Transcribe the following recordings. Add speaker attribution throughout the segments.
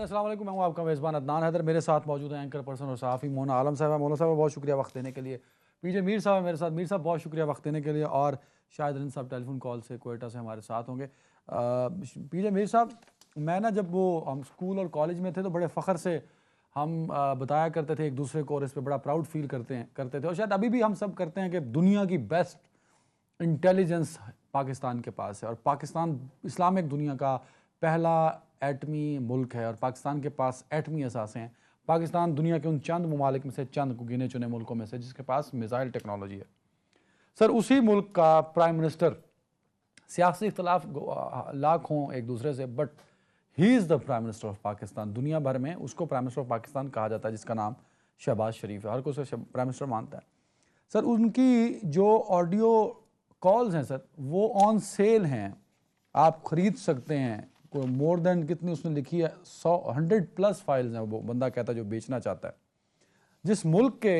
Speaker 1: अस्सलाम वालेकुम, मैं हूं आपका मेज़बान अदनान हैदर। मेरे साथ मौजूद है एंकर पर्सन और सहाफ़ी मोना आलम साहब। मोना साहब बहुत शुक्रिया वक्त देने के लिए। पीजे मीर साहब मेरे साथ। मीर साहब बहुत शुक्रिया वक्त देने के लिए। और शायद रिन साहब टेलीफोन कॉल से कोयटा से हमारे साथ होंगे। पीजे मीर साहब, मैं ना जब वो हम स्कूल और कॉलेज में थे तो बड़े फ़ख्र से हम बताया करते थे एक दूसरे को, और इस पर बड़ा प्राउड फील करते थे और शायद अभी भी हम सब करते हैं कि दुनिया की बेस्ट इंटेलिजेंस पाकिस्तान के पास है, और पाकिस्तान इस्लामिक दुनिया का पहला एटमी मुल्क है और पाकिस्तान के पास एटमी असासे हैं। पाकिस्तान दुनिया के उन चंद ममालिक में से, चंद को गिने चुने मुल्कों में से, जिसके पास मिसाइल टेक्नोलॉजी है। सर, उसी मुल्क का प्राइम मिनिस्टर, सियासी इख्तलाफ लाख हों एक दूसरे से, but he is the prime minister of Pakistan. दुनिया भर में उसको प्राइम मिनिस्टर ऑफ पाकिस्तान कहा जाता है, जिसका नाम शहबाज शरीफ है। हर कोई उसे प्राइम मिनिस्टर मानता है। सर, उनकी जो ऑडियो कॉल्स हैं सर, वो ऑन सेल हैं, आप ख़रीद सकते हैं। कोई मोर देन कितनी उसने लिखी है, 100+ फाइल्स हैं वो बंदा कहता है जो बेचना चाहता है। जिस मुल्क के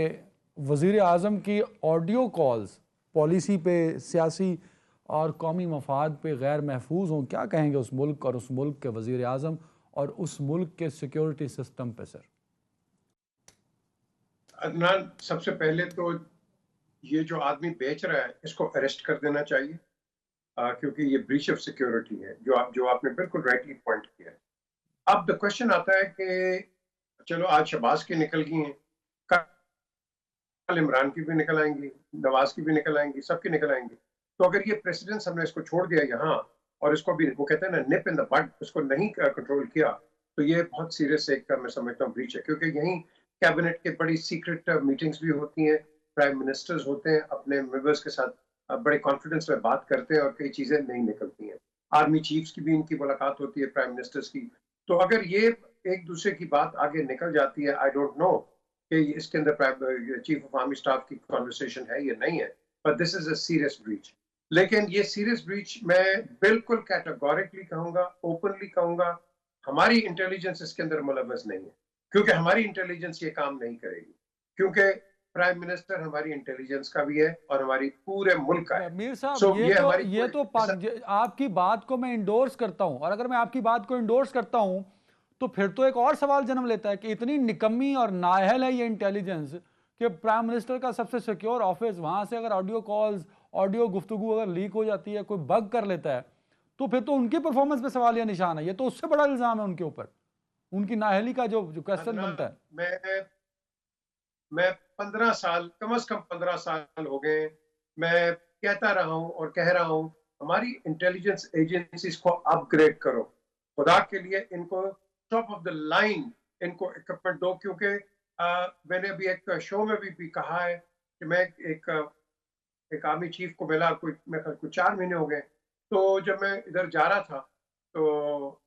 Speaker 1: वज़ीर आज़म की ऑडियो कॉल्स पॉलिसी पे, सियासी और कौमी मफाद पे गैर महफूज हों, क्या कहेंगे उस मुल्क और उस मुल्क के वज़ीर आज़म और उस मुल्क के सिक्योरिटी सिस्टम पे? सर
Speaker 2: अदनान, सबसे पहले तो ये जो आदमी बेच रहा है इसको अरेस्ट कर देना चाहिए, क्योंकि ये ब्रीच ऑफ सिक्योरिटी है, जो आपने बिल्कुल राइटली पॉइंट किया है। अब द क्वेश्चन आता है कि चलो आज शहबाज की निकल गई हैं, कल इमरान की भी निकल आएंगी, नवाज की भी निकल आएंगी, सबकी निकल आएंगी। तो अगर ये प्रेसिडेंस हमने इसको छोड़ दिया यहाँ और इसको भी, वो कहते हैं ना, निप इन द बड, उसको नहीं कंट्रोल किया, तो ये बहुत सीरियस एक मैं समझता हूँ ब्रीच है। क्योंकि यहीं कैबिनेट के बड़ी सीक्रेट मीटिंग्स भी होती हैं, प्राइम मिनिस्टर्स होते हैं, अपने मेंबर्स के साथ बड़े कॉन्फिडेंस में बात करते हैं और कई चीजें नहीं निकलती हैं। आर्मी चीफ्स की भी इनकी मुलाकात होती है, प्राइम मिनिस्टर्स की। तो अगर ये एक दूसरे की बात आगे निकल जाती है, आई डोंट नो कि इसके अंदर चीफ ऑफ आर्मी स्टाफ की कॉन्वर्सेशन है या नहीं है, but this is a serious breach. लेकिन ये सीरियस ब्रीच मैं बिल्कुल कैटेगोरिकली कहूंगा, ओपनली कहूंगा, हमारी इंटेलिजेंस इसके अंदर मुलव्वस नहीं है, क्योंकि हमारी इंटेलिजेंस ये काम नहीं करेगी, क्योंकि प्राइम मिनिस्टर हमारी इंटेलिजेंस का भी है और हमारी पूरे मुल्क का है।
Speaker 1: मीर साहब,
Speaker 2: so,
Speaker 1: ये तो आपकी बात को मैं इंडोर्स करता हूं, और अगर मैं आपकी बात को इंडोर्स करता हूं तो फिर तो एक और सवाल जन्म लेता है कि इतनी निकम्मी और नाअहल है ये इंटेलिजेंस कि प्राइम मिनिस्टर का सबसे सिक्योर ऑफिस, वहां से अगर ऑडियो कॉल्स, ऑडियो गुफ्तगू अगर लीक हो जाती है, कोई बग कर लेता है, तो फिर तो उनकी परफॉर्मेंस पे सवालिया निशान है। ये तो उससे बड़ा इल्जाम है उनके ऊपर, उनकी नाअहली का जो क्वेश्चन बनता है।
Speaker 2: मैं 15 साल, कम से कम 15 साल हो गए, मैं कहता रहा हूं और कह रहा हूं, हमारी इंटेलिजेंस एजेंसीज को अपग्रेड करो, खुदा के लिए इनको टॉप ऑफ द लाइन इनको इक्विपमेंट दो। क्योंकि मैंने अभी एक शो में भी कहा है कि मैं एक आर्मी चीफ को मिला, कोई 4 महीने हो गए। तो जब मैं इधर जा रहा था तो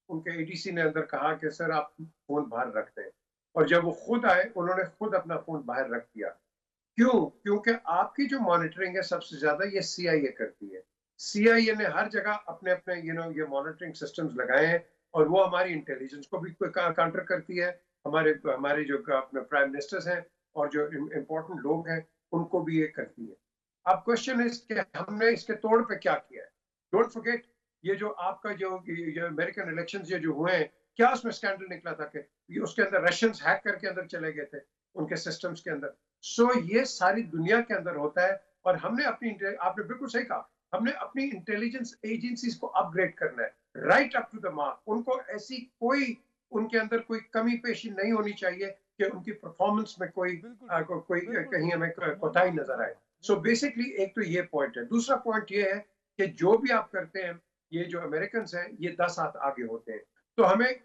Speaker 2: उनके एडीसी ने अंदर कहा कि सर आप फोन बाहर रख दें, और जब वो खुद आए उन्होंने खुद अपना फोन बाहर रख दिया। क्यों? क्योंकि आपकी जो मॉनिटरिंग है सबसे ज्यादा ये सीआईए करती है। सीआईए ने हर जगह अपने अपने ये मॉनिटरिंग सिस्टम्स लगाए हैं, और वो हमारी इंटेलिजेंस को भी काउंटर करती है, हमारे जो अपने प्राइम मिनिस्टर्स हैं और जो इम्पोर्टेंट लोग हैं उनको भी ये करती है। अब क्वेश्चन है कि हमने इसके तोड़ पे क्या किया है। डोंट फॉरगेट, ये जो आपका जो अमेरिकन इलेक्शंस जो हुए हैं, क्या उसमें स्कैंडल निकला था कि उसके अंदर रशियंस हैक करके अंदर चले गए थे उनके सिस्टम्स के अंदर। सो ये सारी दुनिया के अंदर होता है, और हमने आपने बिल्कुल सही कहा, हमने अपनी इंटेलिजेंस एजेंसीज को अपग्रेड करना है, right up to the mark. उनको ऐसी कोई, उनके अंदर कोई कमी पेशी नहीं होनी चाहिए कि उनकी परफॉर्मेंस में कोई कहीं हमें कोताही नजर आए। सो बेसिकली एक तो ये पॉइंट है। दूसरा पॉइंट ये है कि जो भी आप करते हैं, ये जो अमेरिकन हैं ये 10 हाथ आगे होते हैं, तो हमें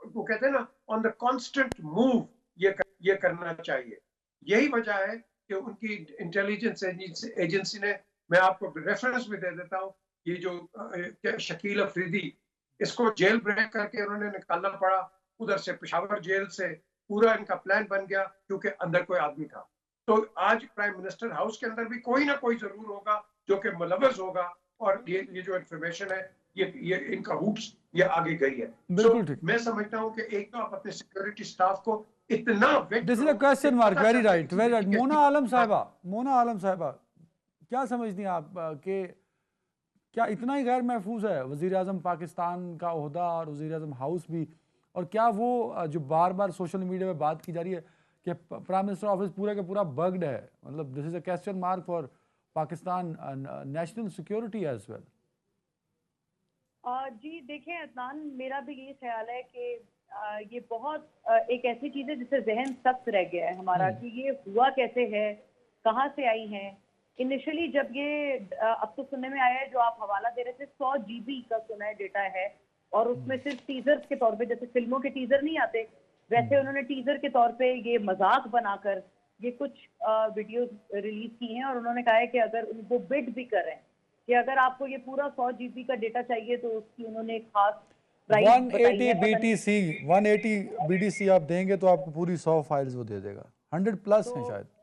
Speaker 2: वो कहते हैं ना, ऑन द कॉन्स्टेंट मूव ये करना चाहिए। यही वजह है कि उनकी इंटेलिजेंस एजेंसी ने, मैं आपको रेफरेंस भी दे देता हूँ, ये जो शकील अफरीदी, इसको जेल ब्रेक करके उन्होंने निकालना पड़ा उधर से, पेशावर जेल से। पूरा इनका प्लान बन गया क्योंकि अंदर कोई आदमी था। तो आज प्राइम मिनिस्टर हाउस के अंदर भी कोई ना कोई जरूर होगा जो कि मुलव्वस होगा, और ये जो इंफॉर्मेशन है ये इनका रूट्स ये आगे गई है।
Speaker 1: बिल्कुल ठीक।
Speaker 2: मैं समझता हूँ कि एक तो आप अपने सिक्योरिटी स्टाफ को इतना
Speaker 1: this is a question mark, very right, very right. Mona Alam साहिबा, क्या समझती हैं आप कि क्या इतना ही गैर महफूज है वज़ीर आज़म पाकिस्तान का ओहदा और वज़ीर आज़म हाउस भी? और क्या वो जो बार बार सोशल मीडिया में बात की जा रही है कि प्राइम मिनिस्टर ऑफिस पूरा का पूरा बग्ड है, मतलब this is a question mark for Pakistan national security as well?
Speaker 3: जी देखें अदनान, मेरा भी यही ख्याल है कि ये बहुत एक ऐसी चीज़ है जिससे जहन सख्त रह गया है हमारा कि ये हुआ कैसे है, कहाँ से आई है। इनिशियली जब ये अब तो सुनने में आया है, जो आप हवाला दे रहे थे, 100 GB का सुना है डेटा है, और उसमें सिर्फ टीजर के तौर पे, जैसे फिल्मों के टीजर नहीं आते वैसे उन्होंने टीजर के तौर पे ये मजाक बनाकर ये कुछ वीडियोस रिलीज की हैं, और उन्होंने कहा है कि अगर वो बिड भी कर रहे हैं कि अगर आपको ये पूरा 100 GB का डेटा चाहिए तो उसकी उन्होंने एक खास प्राइस बताई
Speaker 1: 180
Speaker 3: है।
Speaker 1: BTC 180 BTC आप देंगे तो आपको पूरी 100 फाइल्स वो दे देगा। 100+ हैं शायद।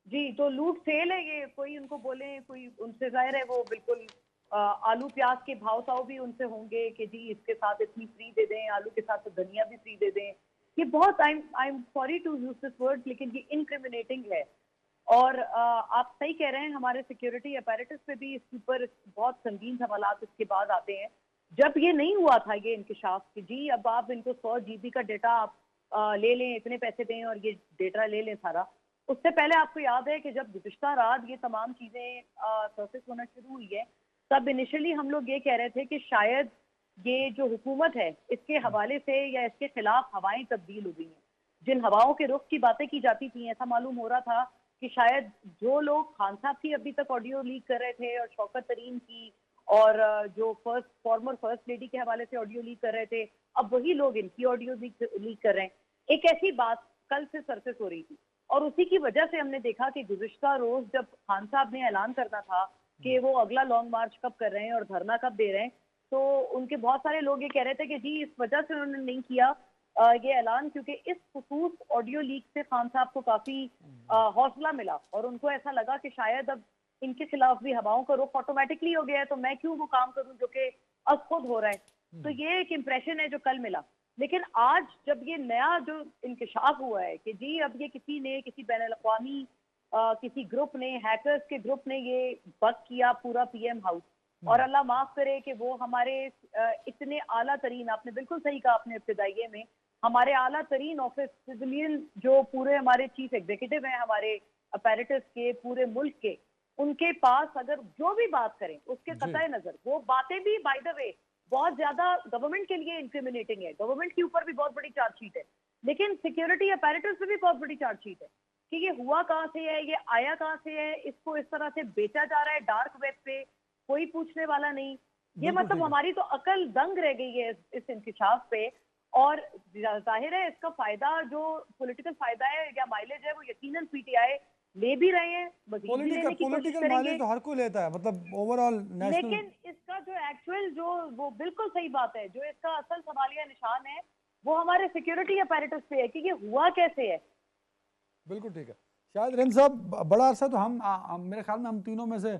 Speaker 3: जी, तो लूट सेल है ये, कोई उनको बोले, कोई उनसे जाहिर है वो बिल्कुल आलू प्याज के भाव ताव भी उनसे होंगे कि जी इसके साथ इतनी फ्री दे दें, आलू के साथ तो धनिया भी फ्री दे दें। ये बहुत I am sorry to use this word, लेकिन ये इनक्रिमिनेटिंग है। और आप सही कह रहे हैं, हमारे सिक्योरिटी अपैरेटस पे भी इसके ऊपर बहुत संगीन सवालात इसके बाद आते हैं। जब ये नहीं हुआ था ये इंकिशाफ कि जी अब आप इनको 100 GB का डेटा आप ले लें, इतने पैसे दें और ये डेटा ले लें सारा, उससे पहले आपको याद है कि जब गुज़िश्ता रात ये तमाम चीज़ें सरफेस होना शुरू हुई है, तब इनिशियली हम लोग ये कह रहे थे कि शायद ये जो हुकूमत है इसके हवाले से या इसके खिलाफ हवाएं तब्दील हो गई हैं। जिन हवाओं के रुख की बातें की जाती थी, ऐसा मालूम हो रहा था कि शायद जो लोग खान साहब की अभी तक ऑडियो लीक कर रहे थे और शौकत तरीन की और जो फॉर्मर फर्स्ट लेडी के हवाले से ऑडियो लीक कर रहे थे, अब वही लोग इनकी ऑडियो लीक कर रहे हैं। एक ऐसी बात कल से सरफेस हो रही थी, और उसी की वजह से हमने देखा कि गुज़िश्ता रोज जब खान साहब ने ऐलान करना था कि वो अगला लॉन्ग मार्च कब कर रहे हैं और धरना कब दे रहे हैं, तो उनके बहुत सारे लोग ये कह रहे थे कि जी इस वजह से उन्होंने नहीं किया ये ऐलान, क्योंकि इस खुसूस ऑडियो लीक से खान साहब को काफी हौसला मिला और उनको ऐसा लगा कि शायद अब इनके खिलाफ भी हवाओं का रुख ऑटोमेटिकली हो गया है, तो मैं क्यों वो काम करूं जो कि अब खुद हो रहा है। तो ये एक इम्प्रेशन है जो कल मिला। लेकिन आज जब ये नया जो इंकिशाफ हुआ है कि जी अब ये किसी बैनुल-अक़वामी किसी ग्रुप ने, हैकर्स के ग्रुप ने ये बग किया पूरा पीएम हाउस, और अल्लाह माफ करे कि वो हमारे इतने आला तरीन, आपने बिल्कुल सही कहा अपने इब्तिदाइये में, हमारे आला तरीन ऑफिस सिविलियन जो पूरे हमारे चीफ एग्जीक्यूटिव हैं हमारे अपैरेटस के पूरे मुल्क के, उनके पास अगर जो भी बात करें उसके कतई नजर वो बातें भी बाय द वे बहुत ज्यादा गवर्नमेंट के लिए इंक्रिमिनेटिंग है। गवर्नमेंट के ऊपर भी बहुत बड़ी चार्जशीट है, लेकिन सिक्योरिटी अपैरेटस पे भी बहुत बड़ी चार्जशीट है कि ये हुआ कहाँ से है, ये आया कहाँ से है, इसको इस तरह से बेचा जा रहा है डार्क वेब पे, कोई पूछने वाला नहीं। ये मतलब हमारी तो अकल दंग रह गई है इस इंकिशाफ पे। और जाहिर है इसका फायदा जो पॉलिटिकल फायदा है या माइलेज है वो यकीनन पीटीआई ले भी रहे हैं,
Speaker 1: पॉलिटिकल माइलेज तो हर कोई लेता है, मतलब ओवरऑल नेशनल।
Speaker 3: लेकिन इसका जो एक्चुअल जो वो बिल्कुल सही बात है, जो इसका असल सवालिया निशान है वो हमारे सिक्योरिटी अपैरेटस पे है कि ये हुआ कैसे है।
Speaker 1: बिल्कुल ठीक है। शायद रिंद साहब, बड़ा अरसा तो हम मेरे ख्याल में हम तीनों में से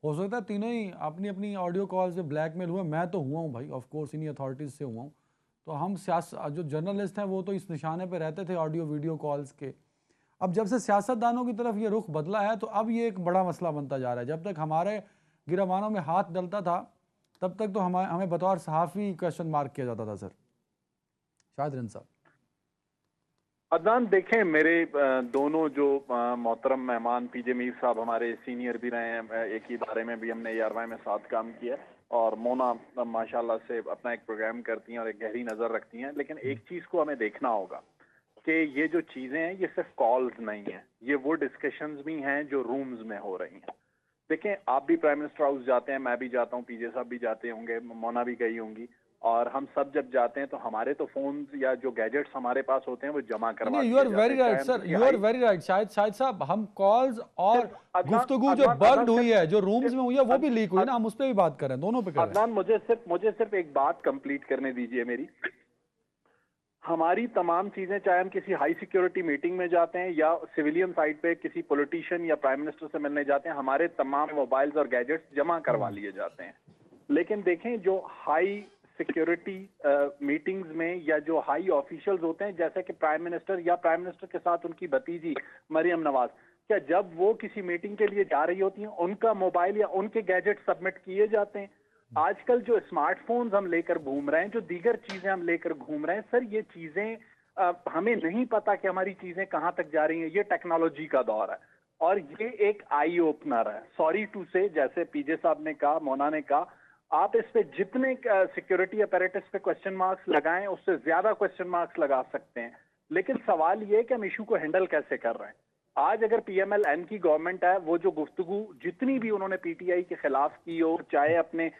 Speaker 1: हो सकता है तीनों ही अपनी अपनी ऑडियो कॉल से ब्लैकमेल हुए। मैं तो हुआ हूँ भाई, ऑफ कोर्स इन्हीं अथॉरिटीज़ से हुआ हूँ। तो हम जो जर्नलिस्ट हैं वो तो इस निशाने पे रहते थे ऑडियो वीडियो कॉल्स के। अब जब से सियासतदानों की तरफ ये रुख बदला है तो अब ये एक बड़ा मसला बनता जा रहा है। जब तक हमारे गिरबानों में हाथ डलता था तब तक तो हमें बतौर सहाफ़ी क्वेश्चन मार्क किया जाता था। सर शायद रिंद साहब।
Speaker 4: अदनान देखें, मेरे दोनों जो मोहतरम मेहमान पीजे मीर साहब हमारे सीनियर भी रहे हैं, एक ही इदारे में भी हमने ARY में साथ काम किया, और मोना माशाल्लाह से अपना एक प्रोग्राम करती हैं और एक गहरी नज़र रखती हैं। लेकिन एक चीज़ को हमें देखना होगा कि ये जो चीज़ें हैं ये सिर्फ कॉल्स नहीं हैं, ये वो डिस्कशंस भी हैं जो रूम्स में हो रही हैं। देखें, आप भी प्राइम मिनिस्टर हाउस जाते हैं, मैं भी जाता हूँ, पीजे साहब भी जाते होंगे, मोना भी गई होंगी, और हम सब जब जाते हैं तो हमारे तो फोन या जो गैजेट्स हमारे पास होते हैं वो जमा करवा दिए
Speaker 1: you are very right sir, you are very right. शायद साहब हम कॉल्स और गुफ्तगू जो बग्ड हुई है, जो रूम्स में हुई है, वो भी लीक हुई है ना, हम उस पर भी बात कर रहे हैं, दोनों पे कर रहे हैं।
Speaker 4: अदनान, मुझे सिर्फ एक बात कंप्लीट करने दीजिए मेरी। हमारी तमाम चीजें, चाहे हम किसी हाई सिक्योरिटी मीटिंग में जाते हैं या सिविलियन साइड पे किसी पॉलिटिशियन या प्राइम मिनिस्टर से मिलने जाते हैं, हमारे तमाम मोबाइल्स और गैजेट्स जमा करवा लिए जाते हैं। लेकिन देखें, जो हाई सिक्योरिटी मीटिंग्स में या जो हाई ऑफिशियल्स होते हैं, जैसे कि प्राइम मिनिस्टर या प्राइम मिनिस्टर के साथ उनकी भतीजी मरियम नवाज, क्या जब वो किसी मीटिंग के लिए जा रही होती हैं उनका मोबाइल या उनके गैजेट सबमिट किए जाते हैं? आजकल जो स्मार्टफोन्स हम लेकर घूम रहे हैं, जो दीगर चीजें हम लेकर घूम रहे हैं, सर ये चीजें हमें नहीं पता कि हमारी चीजें कहां तक जा रही हैं। ये टेक्नोलॉजी का दौर है और ये एक आई ओपनर है। सॉरी टू से, जैसे पीजे साहब ने कहा, मोना ने कहा, आप इस पे जितने सिक्योरिटी अपैरेटस पे क्वेश्चन मार्क्स लगाएं उससे ज्यादा क्वेश्चन मार्क्स लगा सकते हैं, लेकिन सवाल ये है कि हम इशू को हैंडल कैसे कर रहे हैं। आज अगर पीएमएल-एन की गवर्नमेंट है, वो जो गुफ्तगू जितनी भी उन्होंने पीटीआई के खिलाफ की हो, चाहे अपने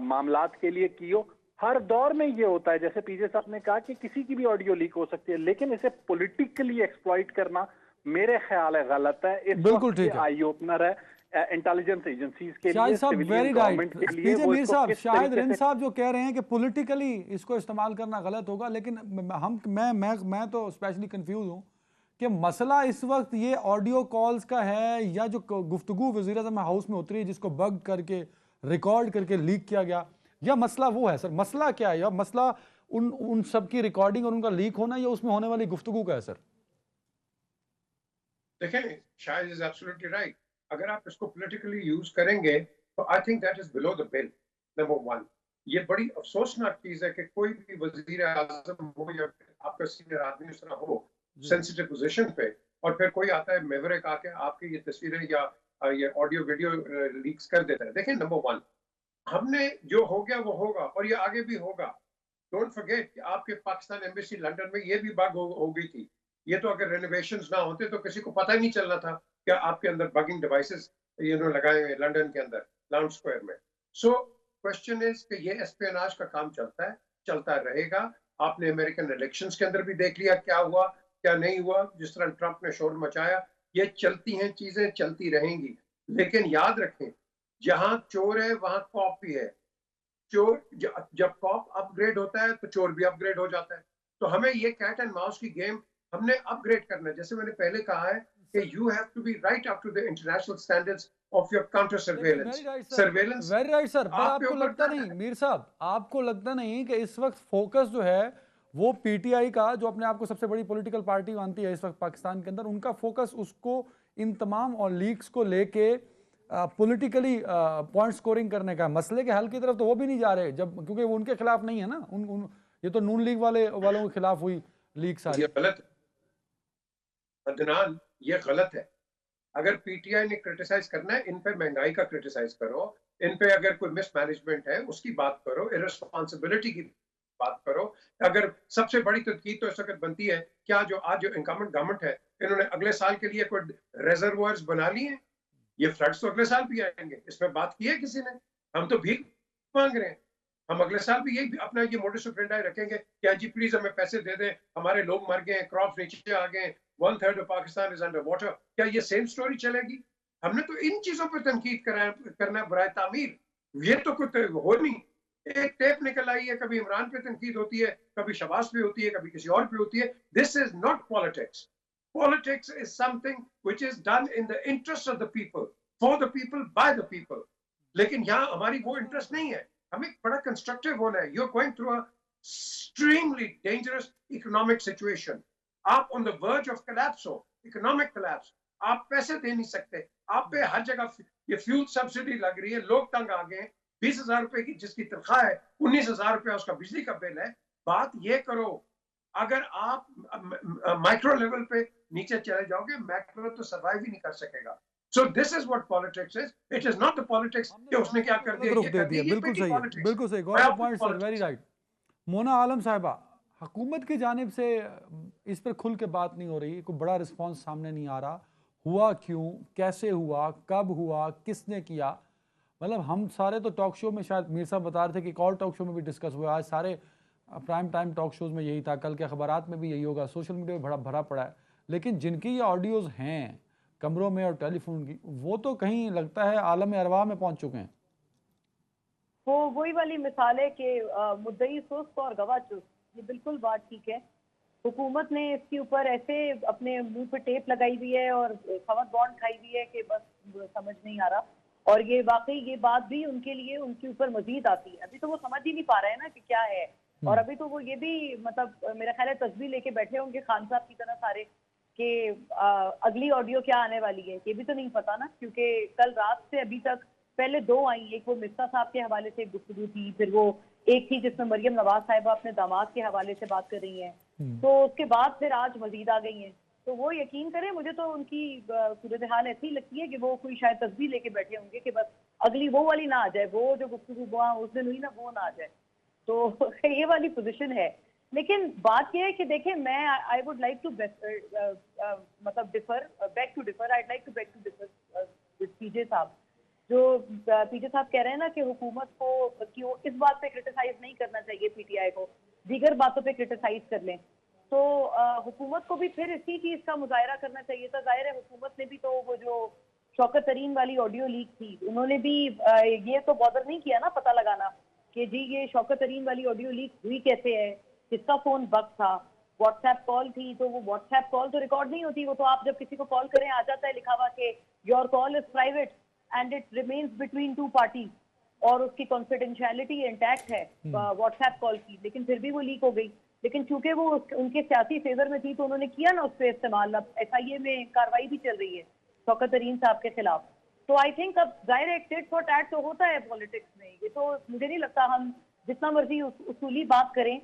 Speaker 4: मामलात के लिए की हो, हर दौर में ये होता है। जैसे पीजे साहब ने कहा कि किसी की भी ऑडियो लीक हो सकती है, लेकिन इसे पॉलिटिकली एक्सप्लॉइट करना मेरे ख्याल है गलत है। इस
Speaker 1: बिल्कुल ठीक है,
Speaker 4: आई ओपनर है इंटेलिजेंस एजेंसीज के लिए,
Speaker 1: शाहिद साहब वेरी राइट।
Speaker 4: के लिए।
Speaker 1: पीजे मीर साहब, शाहिद रिंद
Speaker 4: से
Speaker 1: साहब जो कह रहे हैं कि पॉलिटिकली इसको इस्तेमाल करना गलत होगा, लेकिन मैं तो स्पेशली कंफ्यूज हूं कि मसला इस वक्त ये ऑडियो कॉल्स का है या जो गुफ्तगू वज़ीर-ए-आज़म हाउस में उतरी जिसको बग करके रिकॉर्ड करके लीक किया गया, या मसला वो है? सर मसला क्या है? या मसला उन सब की रिकॉर्डिंग और उनका लीक होना या उसमें होने वाली गुफ्तगू का है? सर
Speaker 2: देखें, शायद इज एब्सोल्युटली राइट। अगर आप इसको पॉलिटिकली यूज करेंगे तो I think that is below the bill. Number one, ये बड़ी अफसोसनाक चीज है कि कोई भी वजीर आजम हो या आपका सीनियर आदमी उस तरह हो सेंसिटिव पोजीशन पे, और फिर कोई आता है मेवरिक आके आपकी ये तस्वीरें या ये ऑडियो वीडियो लीक्स कर देता है। देखें, नंबर वन, हमने जो हो गया वो होगा और ये आगे भी होगा। डोंट फॉरगेट कि आपके पाकिस्तान एम्बेसी लंदन में ये भी बग हो गई थी। ये तो अगर रेनोवेशंस ना होते तो किसी को पता ही नहीं चलना था कि आपके अंदर बगिंग डिवाइसेस लगाए हुए लंदन के अंदर लाउंज स्क्वायर में। सो क्वेश्चन इज कि ये एस्पियोनाज का काम चलता है, चलता रहेगा। आपने अमेरिकन इलेक्शंस के अंदर भी देख लिया क्या हुआ क्या नहीं हुआ, जिस तरह ट्रंप ने शोर मचाया। ये चलती हैं चीजें, चलती रहेंगी। लेकिन याद रखें, जहां चोर है वहां कॉप भी है। चोर जब कॉप अपग्रेड होता है तो चोर भी अपग्रेड हो जाता है। तो हमें ये कैट एंड माउस की गेम हमने अपग्रेड करना है। जैसे मैंने पहले कहा है कि you have to be right up to the international standards of your counter surveillance.
Speaker 1: Very right sir, पर
Speaker 2: आपके
Speaker 1: आपको
Speaker 2: ऊपर
Speaker 1: लगता नहीं मीर साहब, आपको लगता नहीं कि इस वक्त फोकस जो है वो पीटीआई का, जो अपने आप को सबसे बड़ी पॉलिटिकल पार्टी मानती है इस वक्त पाकिस्तान के अंदर, उनका फोकस उसको इन तमाम और लीक्स को लेके पॉलिटिकली पॉइंट स्कोरिंग करने का, मसले के हल की तरफ तो वो भी नहीं जा रहे, जब क्योंकि वो उनके खिलाफ नहीं है ना। ये तो नून लीग वालों के खिलाफ हुई लीक सारी।
Speaker 2: ये गलत है अदनान, ये गलत है। अगर पीटीआई ने क्रिटिसाइज करना है, इन पे महंगाई का क्रिटिसाइज करो, इन पे अगर कोई मिसमैनेजमेंट है उसकी बात करो, इररिस्पांसिबिलिटी की बात करो। अगर सबसे बड़ी तनकीद तो इस वक्त बनती है, क्या जो आज जो इनकम्बेंट गवर्नमेंट है इन्होंने अगले साल के लिए कोई रिजर्वोयर्स बना लिए हैं? ये फ्लड्स तो अगले साल भी आएंगे, इसमें बात की है किसी ने? हम तो भीख मांग रहे हैं। हम अगले साल भी यही अपना ये मोडस ऑपरेंडी रखेंगे कि जी प्लीज हमें पैसे दे दें, हमारे लोग मर गए, क्रॉप नीचे आ गए, 1/3 of Pakistan is under water. क्या ये सेम स्टोरी चलेगी? हमने तो इन चीजों पर तनकीद करना बराए तामीर। ये तो कुछ हो नहीं। एक टेप निकल आई है, कभी इमरान पे तनकीद होती है, कभी शबाज पे होती है, कभी किसी और पे होती है। This is not politics. Politics is something which is done in the interest of the people, for the people, by the people. लेकिन यहाँ हमारी वो इंटरेस्ट नहीं है। हमें बड़ा कंस्ट्रक्टिव होना है। You're going through a extremely dangerous economic situation. आप on the verge of collapse हो, economic collapse. आप पैसे दे नहीं सकते, आप पे हर जगह ये फ्यूल सब्सिडी लग रही है, लोग तंग आ गए। 20,000 रुपए की जिसकी तनख्वाह है, 19,000 रुपया उसका बिजली का बिल है। बात ये करो, अगर आप माइक्रो लेवल पे नीचे चले जाओगे, मैक्रो तो सर्वाइव ही नहीं कर सकेगा। So this is what politics is. It is not the politics कि उसने क्या कर दिया, ये कर दिया।
Speaker 1: बिल्कुल सही है, बिल्कुल सही, got the point sir, very right. Mona Alam साहिबा, हुकूमत की जानिब से इस पर खुल के बात नहीं हो रही, कोई बड़ा रिस्पॉन्स सामने नहीं आ रहा। हुआ क्यों, कैसे हुआ, कब हुआ, किसने किया? मतलब हम सारे तो टॉक शो में, शायद मीर साहब बता रहे थे कि एक और टॉक शो में भी डिस्कस हुआ, आज सारे प्राइम टाइम टॉक शोज में यही था, कल के अखबारात में भी यही होगा, सोशल मीडिया में भरा पड़ा है। लेकिन जिनकी ये ऑडियोज़ हैं कमरों में और टेलीफोन की, वो तो कहीं लगता है आलम अरवा में पहुंच चुके हैं।
Speaker 3: वो वही वाली मिसाल है कि मुद्दई सुस्त और गवाह चुस्त। ये बिल्कुल बात ठीक है। हुकूमत ने इसके ऊपर ऐसे अपने मुंह पे टेप लगाई हुई है और खबर बॉन्ड खाई हुई है कि बस समझ नहीं आ रहा। और ये वाकई ये बात भी उनके लिए उनके ऊपर मजीद आती है। अभी तो वो समझ ही नहीं पा रहे हैं ना कि क्या है। और अभी तो वो ये भी मतलब मेरा ख्याल है तस्बीह लेके बैठे होंगे खान साहब की तरह सारे कि अगली ऑडियो क्या आने वाली है, ये भी तो नहीं पता ना, क्योंकि कल रात से अभी तक पहले 2 आई। एक वो मिर्जा साहब के हवाले से गुफ्तगू थी, फिर वो एक थी जिसमें मरियम नवाज साहिबा अपने दामाद के हवाले से बात कर रही हैं, तो उसके बाद फिर आज मजीद आ गई हैं। तो वो यकीन करें, मुझे तो उनकी सूरत हाल ऐसी लगती है कि वो कोई शायद तस्वीर लेके बैठे होंगे कि बस अगली वो वाली ना आ जाए, वो जो गुफ्तगू उस दिन हुई ना वो ना आ जाए। तो ये वाली पोजीशन है। लेकिन बात यह है कि देखें, मैं आई वुड लाइक टू मतलब differ back to differ I like to back to differ with PJ साहब। जो पीजे साहब कह रहे हैं ना कि हुकूमत को कि वो इस बात पे क्रिटिसाइज नहीं करना चाहिए, पीटीआई को दीगर बातों पे क्रिटिसाइज कर लें, तो हुकूमत को भी फिर इसी चीज का मुजाहरा करना चाहिए था। जाहिर है हुकूमत ने भी तो वो जो शौकत तरीन वाली ऑडियो लीक थी, उन्होंने भी ये तो बॉदर नहीं किया ना पता लगाना कि जी ये शौकत तरीन वाली ऑडियो लीक हुई कैसे है, किसका फोन बग था। व्हाट्सएप कॉल थी तो वो व्हाट्सएप कॉल तो रिकॉर्ड नहीं होती, वो तो आप जब किसी को कॉल करें आ जाता है लिखा हुआ कि your call is private and it remains between 2 parties, और उसकी कॉन्फिडेंशियलिटी इंटैक्ट है व्हाट्सएप कॉल की, लेकिन फिर भी वो लीक हो गई। लेकिन चूंकि वो उनके सियासी फेवर में थी तो उन्होंने किया ना उस पर इस्तेमाल। अब एसआईए में कार्रवाई भी चल रही है शौकत तरीन साहब के खिलाफ। तो आई थिंक अब जाहिर है टिट फॉर टैट तो होता है पॉलिटिक्स में, ये तो मुझे नहीं लगता हम जितना मर्जी उसूली बात करें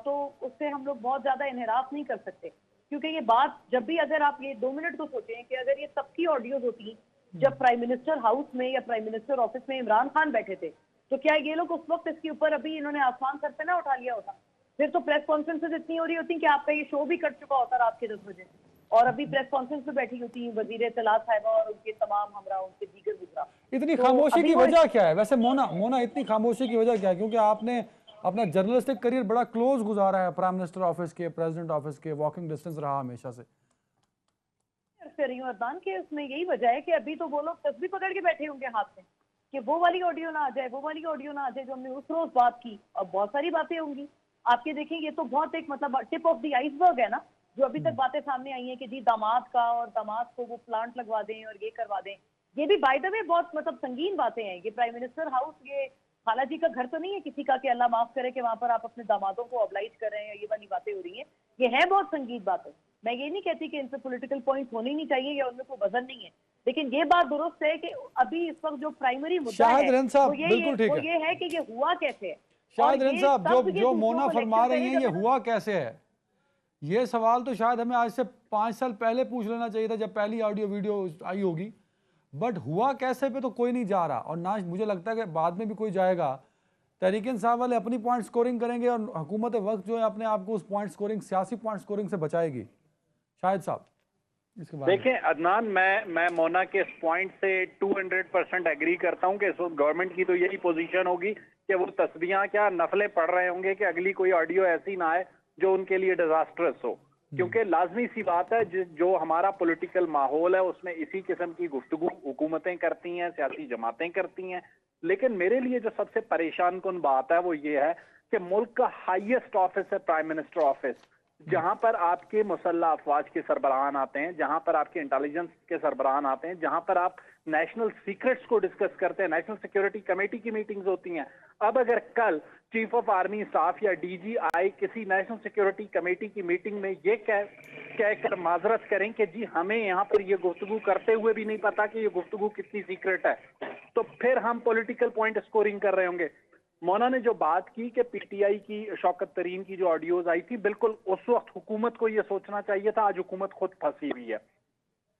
Speaker 3: तो उससे हम लोग बहुत ज्यादा इनहराफ नहीं कर सकते। क्योंकि ये बात जब भी, अगर आप ये 2 मिनट को सोचें कि अगर ये सबकी ऑडियोज होती जब प्राइम मिनिस्टर हाउस में या प्राइम मिनिस्टर ऑफिस में इमरान खान बैठे थे, तो क्या ये लोग उस वक्त इसके ऊपर अभी इन्होंने आसमान सर पे ना उठा लिया होता? फिर तो प्रेस कॉन्फ्रेंसेज इतनी हो रही होती कि आपका ये शो भी कट चुका होता रात के 10 बजे, और अभी प्रेस कॉन्फ्रेंस पे बैठी होती वजीर इत्तलात साहिबा और उनके तमाम हमरा उनके दीगर गुजरा।
Speaker 1: इतनी
Speaker 3: तो
Speaker 1: खामोशी की
Speaker 3: अभी
Speaker 1: वजह क्या है वैसे मोना इतनी खामोशी की वजह क्या है? क्योंकि आपने अपना जर्नलिस्टिक करियर बड़ा क्लोज गुजारा है प्राइम मिनिस्टर ऑफिस के, प्रेसिडेंट ऑफिस के, वॉकिंग डिस्टेंस रहा हमेशा से।
Speaker 3: कर रही हूँ अरदान के उसमें यही वजह है कि अभी तो वो लोग तस्वीर पकड़ के बैठे होंगे हाथ में कि वो वाली ऑडियो ना आ जाए, वो वाली ऑडियो ना आ जाए जो हमने उस रोज बात की। अब बहुत सारी बातें होंगी आपके, देखें ये तो बहुत एक मतलब टिप ऑफ द आइसबर्ग है ना, जो अभी तक बातें सामने आई हैं कि जी दामाद का और दामाद को वो प्लांट लगवा दें और ये करवा दें। ये भी बाय द वे बहुत मतलब संगीन बातें हैं। ये प्राइम मिनिस्टर हाउस ये खाला जी का घर तो नहीं है किसी का कि अल्लाह माफ करे कि वहां पर आप अपने दामादों को ऑब्लाइज कर रहे हैं, ये वाली बातें हो रही हैं। ये है बहुत संगीन बातें। मैं ये नहीं कहती कि इन पे पॉलिटिकल पॉइंट होने नहीं चाहिए या उनमें कोई वजन नहीं है, लेकिन ये बात दुरुस्त है कि अभी इस वक्त जो प्राइमरी मुद्दा है वो ये है कि ये हुआ कैसे है।
Speaker 1: शाहिद रन साहब, जो मोना फरमा रही हैं ये हुआ कैसे है, ये सवाल तो शायद हमें आज से 5 साल पहले पूछ लेना चाहिए था जब पहली ऑडियो वीडियो आई होगी, बट हुआ कैसे पे तो कोई नहीं जा रहा, और ना मुझे लगता है कि बाद में भी कोई जाएगा। तहरीक इंसाफ वाले अपनी पॉइंट स्कोरिंग करेंगे और हुकूमत वक्त जो है अपने आप को उस पॉइंट स्कोरिंग, सियासी पॉइंट स्कोरिंग से बचाएगी। शाहिद साहब इसके बाद
Speaker 4: देखिए अदनान, मैं मोना के इस पॉइंट से 200% एग्री करता हूं कि इस वक्त गवर्नमेंट की तो यही पोजीशन होगी कि वो तस्बीहां क्या नफले पढ़ रहे होंगे कि अगली कोई ऑडियो ऐसी ना आए जो उनके लिए डिजास्टरस हो। क्योंकि लाजमी सी बात है जो हमारा पॉलिटिकल माहौल है उसमें इसी किस्म की गुफ्तगू हुकूमतें करती हैं, सियासी जमातें करती हैं। लेकिन मेरे लिए जो सबसे परेशान कुन बात है वो ये है कि मुल्क का हाईएस्ट ऑफिस है प्राइम मिनिस्टर ऑफिस, जहां पर आपके मुसल्लह अफवाज के सरबराहान आते हैं, जहां पर आपके इंटेलिजेंस के सरबराहान आते हैं, जहां पर आप नेशनल सीक्रेट्स को डिस्कस करते हैं, नेशनल सिक्योरिटी कमेटी की मीटिंग्स होती हैं। अब अगर कल चीफ ऑफ आर्मी स्टाफ या डीजीआई किसी नेशनल सिक्योरिटी कमेटी की मीटिंग में ये कहकर माजरत करें कि जी हमें यहाँ पर ये गुफ्तगू करते हुए भी नहीं पता कि ये गुफ्तगू कितनी सीक्रेट है, तो फिर हम पॉलिटिकल पॉइंट स्कोरिंग कर रहे होंगे। मोना ने जो बात की कि पीटीआई की शौकत तरीन की जो ऑडियोज आई थी, बिल्कुल उस वक्त हुकूमत को यह सोचना चाहिए था, आज हुकूमत खुद फंसी हुई है।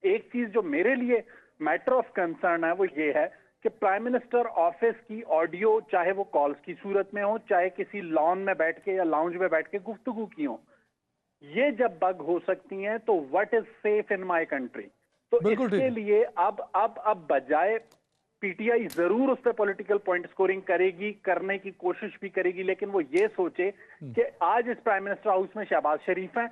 Speaker 4: एक चीज जो मेरे लिए मैटर ऑफ कंसर्न है वो ये है कि प्राइम मिनिस्टर ऑफिस की ऑडियो, चाहे वो कॉल्स की सूरत में हो, चाहे किसी लॉन में बैठ के या लाउंज में बैठ के गुफ्तगू की हो, ये जब बग हो सकती हैं तो what is safe in my country. तो इसके लिए अब बजाय पीटीआई जरूर उस पर पॉलिटिकल पॉइंट स्कोरिंग करेगी, करने की कोशिश भी करेगी, लेकिन वो ये सोचे कि आज इस प्राइम मिनिस्टर हाउस में शहबाज शरीफ हैं,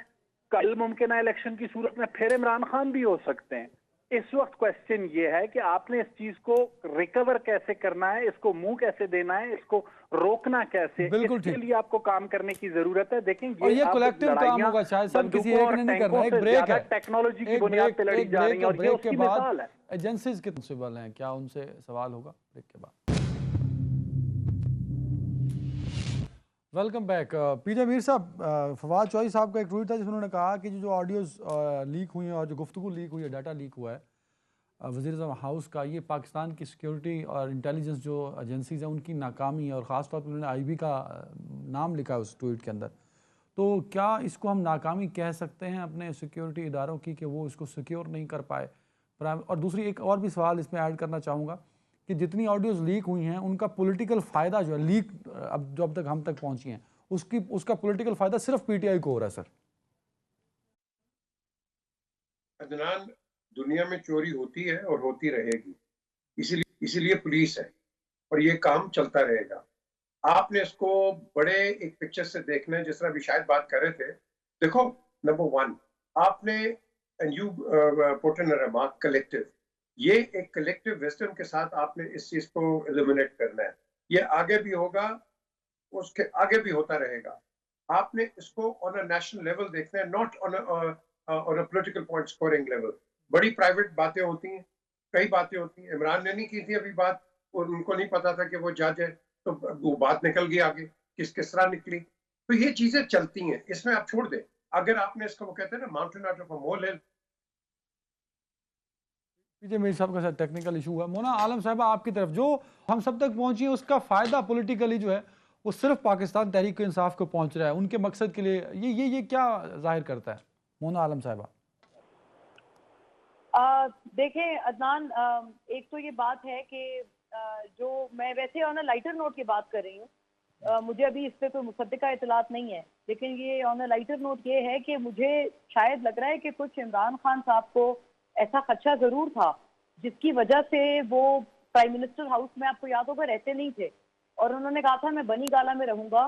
Speaker 4: कल मुमकिन है इलेक्शन की सूरत में फिर इमरान खान भी हो सकते हैं। इस वक्त क्वेश्चन ये है कि आपने इस चीज को रिकवर कैसे करना है, इसको मुंह कैसे देना है, इसको रोकना कैसे, इसके लिए आपको काम करने की जरूरत है। देखें
Speaker 1: ये कलेक्टिव काम होगा, शायद सब किसी एक ने नहीं करना। एक ब्रेक है,
Speaker 4: टेक्नोलॉजी की बुनियाद पे लड़ी जा रही है और ये उसकी मिसाल है।
Speaker 1: एजेंसीज के प्रिंसिपल हैं, क्या उनसे सवाल होगा ब्रेक के बाद। Welcome back. पीजे मीर साहब, फवाद चौधरी साहब का एक ट्वीट था जिसमें उन्होंने कहा कि जो ऑडियोज़ लीक हुई हैं और जो गुफ्तगू लीक हुई है, डाटा लीक हुआ है वज़ीर हाउस का, ये पाकिस्तान की सिक्योरिटी और इंटेलिजेंस जो एजेंसीज़ हैं उनकी नाकामी है, और ख़ास तौर पर उन्होंने आईबी का नाम लिखा है उस ट्वीट के अंदर। तो क्या इसको हम नाकामी कह सकते हैं अपने सिक्योरिटी इदारों की कि वो इसको सिक्योर नहीं कर पाए? और दूसरी एक और भी सवाल इसमें ऐड करना चाहूँगा कि जितनी ऑडियोज़ लीक हुई हैं उनका पॉलिटिकल फ़ायदा जो है, लीक अब तक हम तक पहुँची हैं, उसका पॉलिटिकल फ़ायदा सिर्फ पीटीआई को हो रहा है सर।
Speaker 2: अदनान, दुनिया में चोरी होती है और होती रहेगी, इसीलिए पुलिस है और ये काम चलता रहेगा। आपने इसको बड़े एक पिक्चर से देखना है, जिस तरह अभी शायद बात कर रहे थे। देखो, नंबर वन, आपने and you put in a remark collective, ये एक कलेक्टिव विजडम के साथ आपने इस चीज को एलिमिनेट करना है। ये आगे भी होगा, उसके आगे भी होता रहेगा। आपने इसको ऑन अ नेशनल लेवल देखना है, not on a political point scoring level. बड़ी प्राइवेट बातें होती हैं, कई बातें होती हैं। इमरान ने नहीं की थी अभी बात, और उनको नहीं पता था कि वो जज है, तो वो बात निकल गई आगे, किस तरह निकली। तो ये चीजें चलती हैं, इसमें आप छोड़ दें। अगर आपने इसको, वो कहते हैं ना, माउंटेन आउट ऑफ अ मोल हिल।
Speaker 1: पीजे मेरे साहब का टेक्निकल इशू हुआ। मोना आलम साहबा, आपकी तरफ जो हम सब तक पहुंची है उसका फायदा पॉलिटिकली जो है वो सिर्फ पाकिस्तान तहरीक इंसाफ को पहुंच रहा है, उनके मकसद के लिए। ये क्या जाहिर करता है मोना आलम साहबा?
Speaker 3: देखें अदनान, एक तो ये बात है कि जो मैं वैसे ऑन अ लाइटर नोट की बात कर रही हूँ, मुझे अभी इस पे कोई मुसद्दिका इतलात नहीं है, लेकिन ये ऑन अ लाइटर नोट ये है कि मुझे शायद लग रहा है कि कुछ इमरान खान साहब को ऐसा खदशा जरूर था जिसकी वजह से वो प्राइम मिनिस्टर हाउस में, आपको याद होगा, रहते नहीं थे, और उन्होंने कहा था मैं बनी गाला में रहूंगा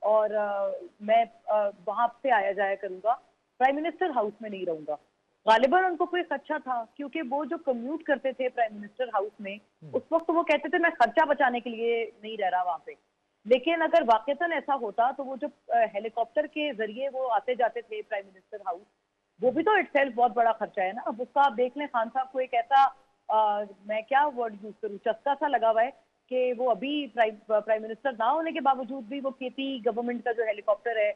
Speaker 3: और मैं वहां से आया जाया करूंगा, प्राइम मिनिस्टर हाउस में नहीं रहूंगा। गालिबन उनको कोई खर्चा था, क्योंकि वो जो कम्यूट करते थे प्राइम मिनिस्टर हाउस में, उस वक्त वो कहते थे मैं खर्चा बचाने के लिए नहीं रह रहा वहां पे। लेकिन अगर वाकईतन ऐसा होता तो वो जो हेलीकॉप्टर के जरिए वो आते जाते थे प्राइम मिनिस्टर हाउस, वो भी तो इटसेल्फ बहुत बड़ा खर्चा है ना। अब उसका आप देख लें, खान साहब को एक ऐसा मैं क्या वर्ड यूज करूँ, चस्का सा लगा हुआ है कि वो अभी प्राइम मिनिस्टर ना होने के बावजूद भी वो केपी गवर्नमेंट का जो हेलीकॉप्टर है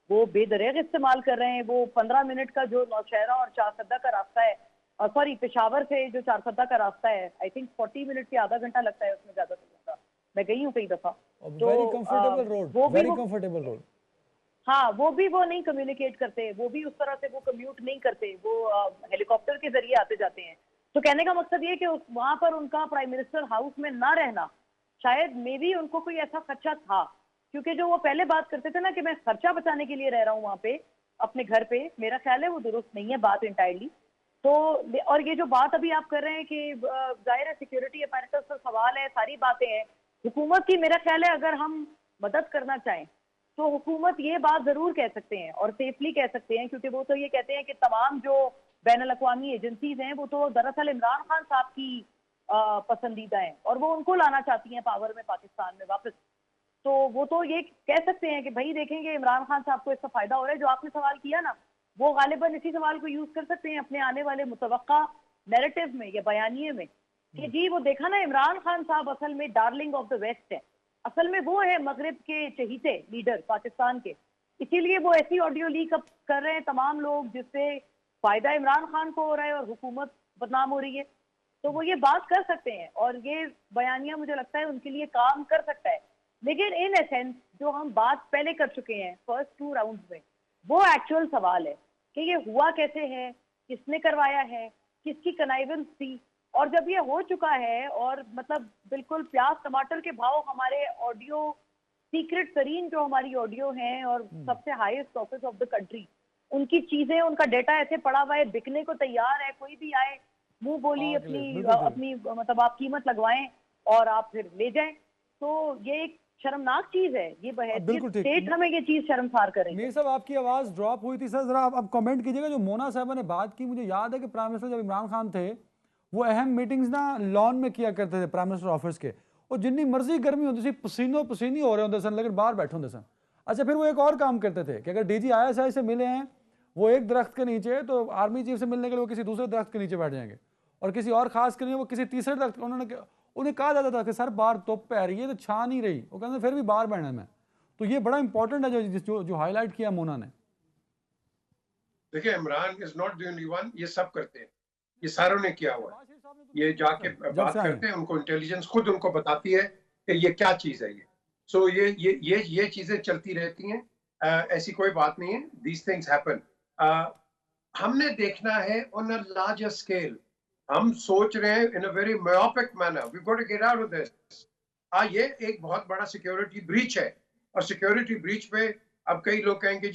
Speaker 3: वो बेदरेग इस्तेमाल कर रहे हैं। वो 15 मिनट का जो नौशहरा और चारसद्दा का रास्ता है, सॉरी पेशावर से जो चारसद्दा का रास्ता है, आई थिंक 40 मिनट से आधा घंटा लगता है उसमें, ज्यादा से ज्यादा। मैं गई हूँ कई दफा। तो
Speaker 1: very comfortable road, very comfortable road.
Speaker 3: हाँ, वो नहीं कम्युनिकेट करते, वो भी उस तरह से वो कम्यूट नहीं करते, वो हेलीकॉप्टर के जरिए आते जाते हैं। तो कहने का मकसद ये कि वहां पर उनका प्राइम मिनिस्टर हाउस में ना रहना, शायद मे भी उनको कोई ऐसा खर्चा था, क्योंकि जो वो पहले बात करते थे ना कि मैं खर्चा बचाने के लिए रह रहा हूँ वहां पे अपने घर पे, मेरा ख्याल है वो दुरुस्त नहीं है बात इंटायरली। तो और ये जो बात अभी आप कर रहे हैं कि जाहिर है सिक्योरिटी अपैरेटस पर सवाल है, सारी बातें हैं हुकूमत की। मेरा ख्याल है अगर हम मदद करना चाहें तो हुकूमत ये बात जरूर कह सकते हैं और सेफली कह सकते हैं, क्योंकि वो तो ये कहते हैं कि तमाम जो बैनुल अक़वामी एजेंसीज हैं वो तो दरअसल इमरान खान साहब की पसंदीदा हैं और वो उनको लाना चाहती हैं पावर में पाकिस्तान में वापस। तो वो तो ये कह सकते हैं कि भाई देखेंगे इमरान खान साहब को इसका फायदा हो रहा है। जो आपने सवाल किया ना, वो गालिबन इसी सवाल को यूज कर सकते हैं अपने आने वाले मुतवक्का नैरेटिव में या बयानिए में कि जी वो देखा ना, इमरान खान साहब असल में डार्लिंग ऑफ द वेस्ट है, असल में वो है मगरिब के चहीते लीडर पाकिस्तान के, इसीलिए वो ऐसी ऑडियो लीक अप कर रहे हैं तमाम लोग जिससे फायदा इमरान खान को हो रहा है और हुकूमत बदनाम हो रही है। तो वो ये बात कर सकते हैं और ये बयानिया मुझे लगता है उनके लिए काम कर सकता है। लेकिन इन एसेंस जो हम बात पहले कर चुके हैं फर्स्ट 2 राउंड्स में, वो एक्चुअल सवाल है कि ये हुआ कैसे है, किसने करवाया है, किसकी कनाइवेंस थी। और जब ये हो चुका है और मतलब बिल्कुल प्याज टमाटर के भाव हमारे ऑडियो, सीक्रेट तरीन जो हमारी ऑडियो हैं और सबसे highest office of the country, उनकी चीजें, उनका डेटा ऐसे पड़ा हुआ है, बिकने को तैयार है, कोई भी आए मुंह बोली अपनी मतलब आप कीमत लगवाएं और आप फिर ले जाएं। तो ये एक शर्मनाक चीज है, ये स्टेट हमें ये चीज शर्मसार करेंगे।
Speaker 1: मीर साहब, आपकी आवाज ड्रॉप हुई थी सर, जरा आप कमेंट कीजिएगा। जो मोना साहबा ने बात की, मुझे याद है कि प्राइम मिनिस्टर जब इमरान खान थे वो अहम मीटिंग्स ना लॉन में किया करते थे प्राइम मिनिस्टर ऑफिस के, और जितनी मर्जी गर्मी होती थी, पसीनो पसीनी हो रहे होते सन, लेकिन बाहर बैठे होते सन। अच्छा, फिर वो एक और काम करते थे कि अगर डीजी ISI से मिले हैं वो एक दरख्त के नीचे, तो आर्मी चीफ से मिलने के लिए वो किसी दूसरे दरख्त के नीचे बैठ जाएंगे, और किसी और खास के लिए वो किसी तीसरे दरख्त। उन्हें कहा जाता था कि सर बाहर धूप पै रही है तो छा नहीं रही, वो कहते फिर भी बाहर बैठना मैं। तो ये बड़ा इंपॉर्टेंट है जो हाईलाइट किया मोना ने।
Speaker 2: देखिए, Imran is not the only one, ये सब करते हैं, ये सारों ने किया हुआ है। ये जाके बात करते हैं, उनको इंटेलिजेंस खुद उनको बताती है कि ये क्या चीज है ये। सो ये चीजें चलती रहती हैं, ऐसी कोई बात नहीं है, दीज थिंग्स हैपन। हमने देखना है ऑन अ लार्जर स्केल। हम सोच रहे हैं in a very myopic manner, we got to get out of this. ये एक बहुत बड़ा सिक्योरिटी ब्रीच है, और सिक्योरिटी ब्रीच पे अब कई लोग कहेंगे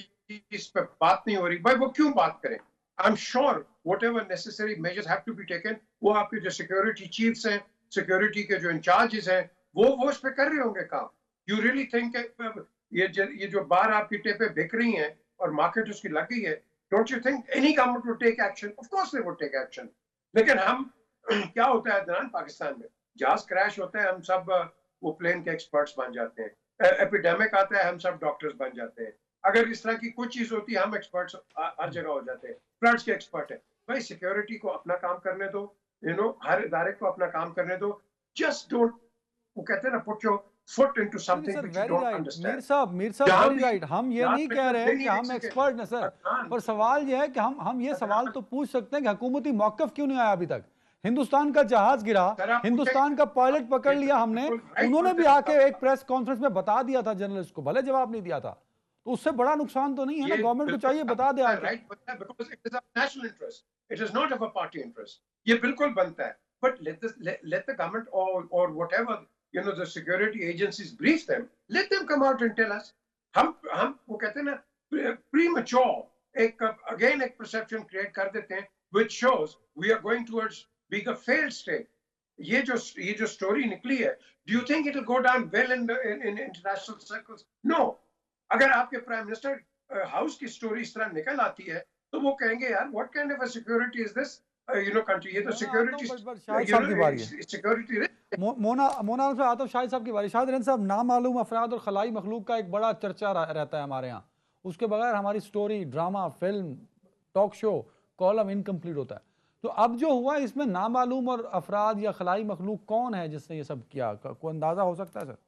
Speaker 2: इस पर बात नहीं हो रही। भाई वो क्यों बात करें? I am sure whatever necessary measures have to be taken, वो आपके जो सिक्योरिटी चीफ्स हैं, सिक्योरिटी के जो इंचार्जेस हैं, वो उस पे कर रहे होंगे काम। यू रियली थिंक ये जो बार आपकी टेपें बिक रही हैं और मार्केट उसकी लग गई है, don't you think any government would take action? Of course they would take action. लेकिन हम क्या होता है अदनान, पाकिस्तान में जहाज क्रैश होता है, हम सब वो प्लेन के एक्सपर्ट्स बन जाते हैं। एपिडेमिक आता है, हम सब डॉक्टर्स बन जाते हैं। अगर इस तरह की कुछ चीज होती है, हम एक्सपर्ट्स हर जगह हो जाते हैं, फ्लड्स के एक्सपर्ट है। भाई सिक्योरिटी को अपना काम करने दो, हर इदारे को अपना काम करने दो। जस्ट डोंट, वो कहते हैं ना, put your foot into something which you don't understand.
Speaker 1: Mir साहब वेरी राइट। हम ये नहीं कह रहे हैं कि हम एक्सपर्ट हैं सर, पर सवाल ये है कि हम ये सवाल तो पूछ सकते हैं कि हुकूमती मौक़िफ़ क्यों नहीं आया अभी तक। हिंदुस्तान का जहाज गिरा, हिंदुस्तान का पायलट पकड़ लिया हमने, उन्होंने भी आके एक प्रेस कॉन्फ्रेंस में बता दिया था जर्नलिस्ट को, भले जवाब नहीं दिया था, तो उससे बड़ा नुकसान तो नहीं है ना। गवर्नमेंट को चाहिए बता दे
Speaker 2: right, because it is a national interest, it is not of a party interest. ये बिल्कुल बनता है, बट लेट द गवर्नमेंट और whatever the security agencies brief them, let them come out and tell us. हम वो कहते हैं ना, premature एक perception create कर देते हैं which shows we are going towards being a failed state. ये जो story निकली है, do you think it will go down well in international circles? No. अगर आपके प्राइम मिनिस्टर हाउस की स्टोरी इस तरह निकल आती है, तो वो कहेंगे यार what kind of a security is this? country, ये तो सिक्योरिटी
Speaker 1: मोना से आतिफ शाहिद साहब की बारी। शाहिद रन साहब, नामालूम अफराद और खलाई मखलूक का एक बड़ा चर्चा रहता है हमारे यहाँ, उसके बगैर हमारी story, drama, film, talk show, column incomplete होता है। तो अब जो हुआ इसमें नामालूम और अफराद या खलाई मखलूक कौन है जिसने ये सब किया, कोई अंदाजा हो सकता है सर?